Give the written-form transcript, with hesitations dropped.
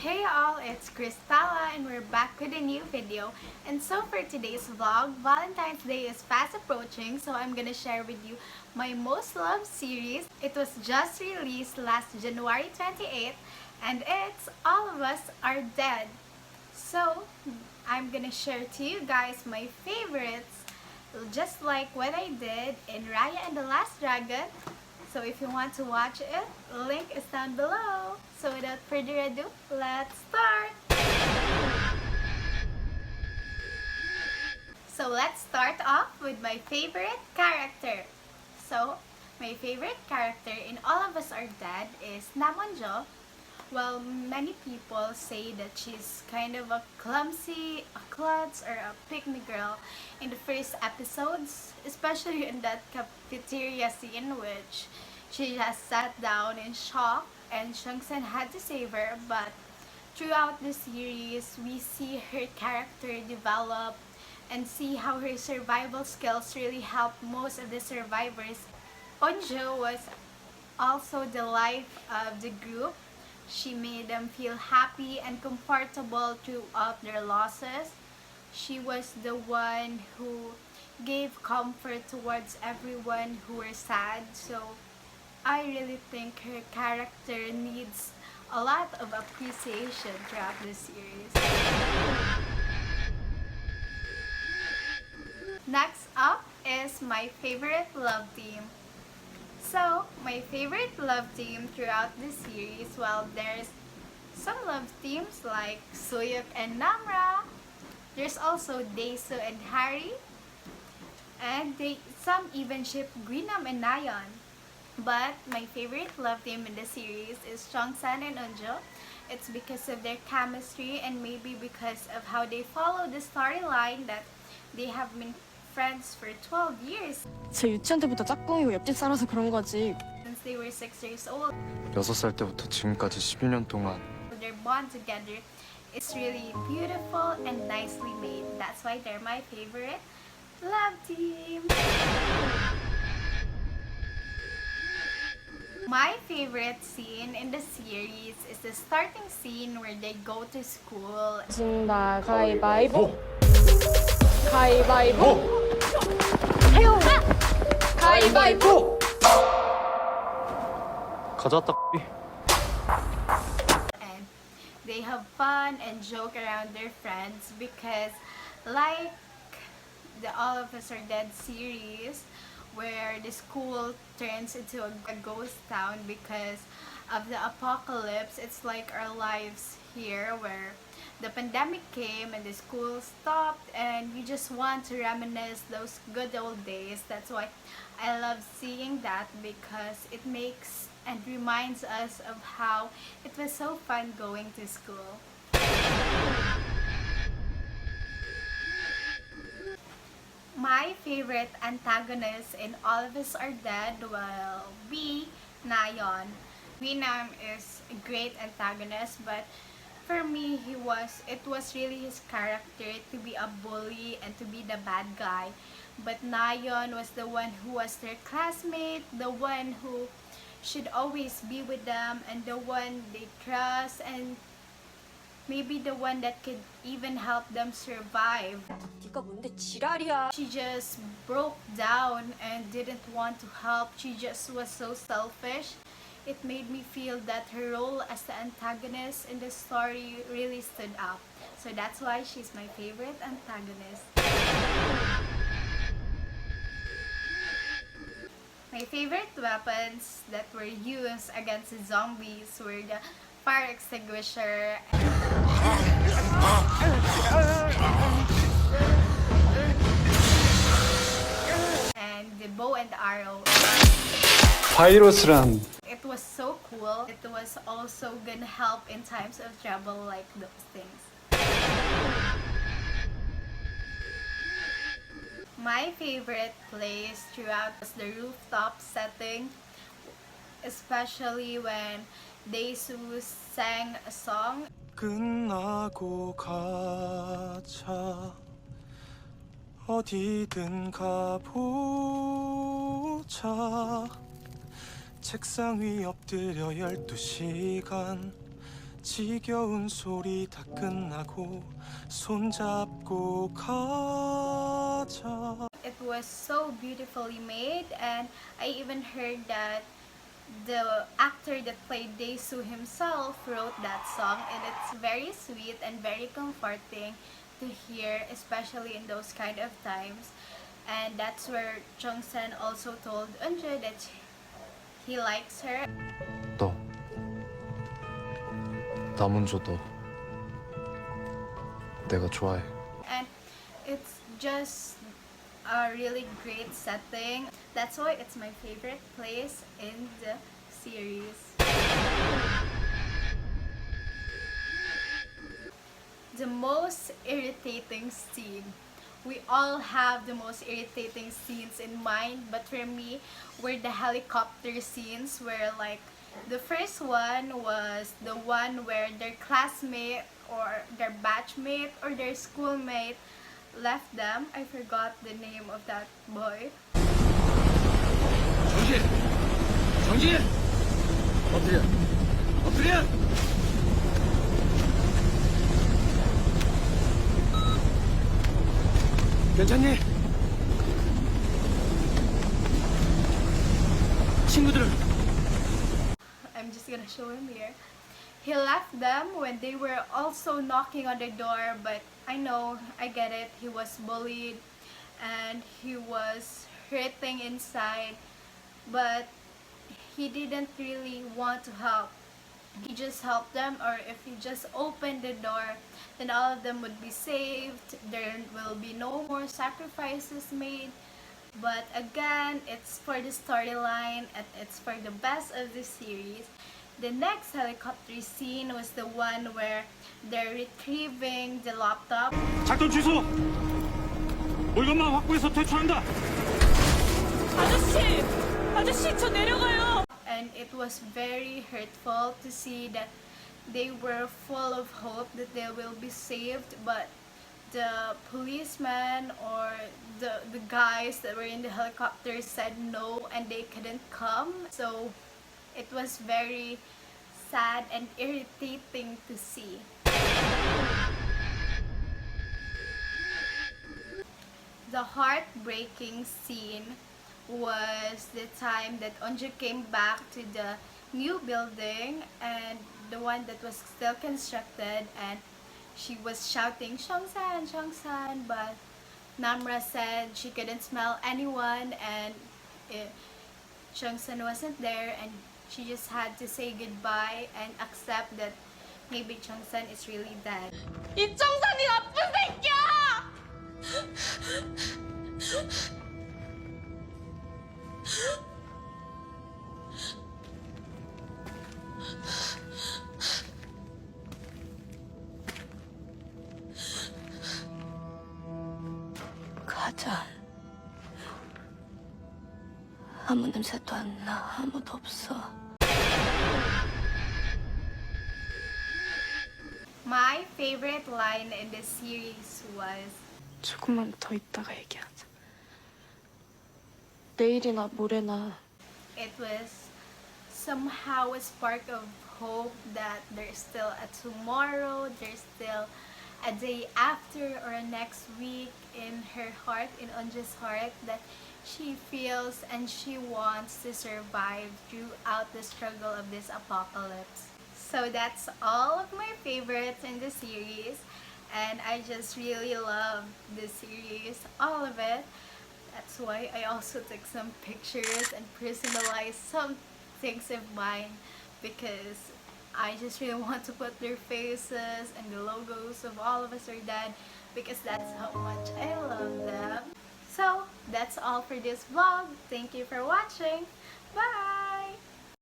Hey all, it's Krystala and we're back with a new video. And so for today's vlog, Valentine's Day is fast approaching, so I'm gonna share with you my most loved series. It was just released last January 28th and it's All of Us Are Dead. So I'm gonna share to you guys my favorites, just like what I did in Raya and the Last Dragon. So if you want to watch it, link is down below. So without further ado, let's start! So let's start off with my favorite character. So my favorite character in All of Us Are Dead is Namonjo. Well, many people say that she's kind of a clumsy, a klutz, or a pick-me girl in the first episodes, especially in that cafeteria scene which she just sat down in shock and Shungsen had to save her. But throughout the series, we see her character develop and see how her survival skills really help most of the survivors. Onjo was also the life of the group. She made them feel happy and comfortable throughout their losses. She was the one who gave comfort towards everyone who were sad. So I really think her character needs a lot of appreciation throughout the series. Next up is my favorite love team. So, my favorite love team throughout the series, well, there's some love teams like Soyuk and Namra. There's also Daesu and Harry. And some even ship Greenam and Nayeon. But my favorite love team in the series is Jongsan and Eunjo. It's because of their chemistry and maybe because of how they follow the storyline that they have been friends for 12 years. 제 유치원 때부터 짝꿍이고 옆집 살아서 그런 거지. Since they were 6 years old. 6살 때부터 지금까지 12년 동안 Their bond together is really beautiful and nicely made. That's why they're my favorite love team. My favorite scene in the series is the starting scene where they go to school. 진다 가위바위보. 가위바위보. 해요. 가위바위보. 가져왔다. And they have fun and joke around their friends because, like the All of Us Are Dead series, where the school turns into a ghost town because of the apocalypse. It's like our lives here where the pandemic came and the school stopped and you just want to reminisce those good old days. That's why I love seeing that, because it makes and reminds us of how it was so fun going to school. My favorite antagonist in All of Us Are Dead will be Nayeon. Winam is a great antagonist, but for me, it was really his character to be a bully and to be the bad guy. But Nayeon was the one who was their classmate, the one who should always be with them, and the one they trust, and maybe the one that could even help them survive. 네가 뭔데 지랄이야. She just broke down and didn't want to help. She just was so selfish. It made me feel that her role as the antagonist in the story really stood out. So that's why she's my favorite antagonist. My favorite weapons that were used against the zombies were the fire extinguisher and the bow and arrow. 바이러스란 It was so cool. It was also gonna help in times of trouble, like those things. My favorite place throughout was the rooftop setting, especially when Daesu sang a song. 끝나고 가자 어디든 가보자 책상 위 엎드려 12시간 지겨운 소리 다 끝나고 손잡고 가자. It was so beautifully made, and I even heard that the actor that played Dae-soo himself wrote that song, and it's very sweet and very comforting to hear, especially in those kind of times. And that's where Jung-sen also told Eunju that he likes her. 너, 남은조 너, 내가 좋아해. And it's just a really great setting. That's why it's my favorite place in the series. The most irritating scene. We all have the most irritating scenes in mind, but for me, were the helicopter scenes where, like, the first one was the one where their classmate or their batchmate or their schoolmate left them. I forgot the name of that boy. 정신! 정신! 엎드려! 엎드려! 괜찮니? 친구들은? I'm just gonna show him here. He left them when they were also knocking on the door, but I know, I get it. He was bullied and he was hurting inside, but he didn't really want to help. He just helped them, or if he just opened the door, then all of them would be saved. There will be no more sacrifices made. But again, it's for the storyline and it's for the best of the series. The next helicopter scene was the one where they're retrieving the laptop. 작전 취소! 물건만 확보해서 퇴출한다! 아저씨! 아저씨 저 내려가요! And it was very hurtful to see that they were full of hope that they will be saved, but the policeman or the guys that were in the helicopter said no and they couldn't come. So it was very sad and irritating to see. The heartbreaking scene was the time that Eunju came back to the new building and the one that was still constructed, and she was shouting Shongsan, Shongsan, but Namra said she couldn't smell anyone and Shongsan wasn't there, and she just had to say goodbye and accept that maybe Chongsan is really dead. 이정산이 나쁜 새끼야! 가자. 아무 냄새도 안 나. 아무도 없어. My favorite line in the series was, 조금만 더 있다가 얘기하자. 내일이나 모레나 it was somehow a spark of hope that there's still a tomorrow, there's still a day after or a next week in her heart, in Eunju's heart, that she feels and she wants to survive throughout the struggle of this apocalypse. So that's all of my favorites in the series, and I just really love the series, all of it. That's why I also took some pictures and personalized some things of mine, because I just really want to put their faces and the logos of all of us are dead, because that's how much I love them. So that's all for this vlog. Thank you for watching. Bye!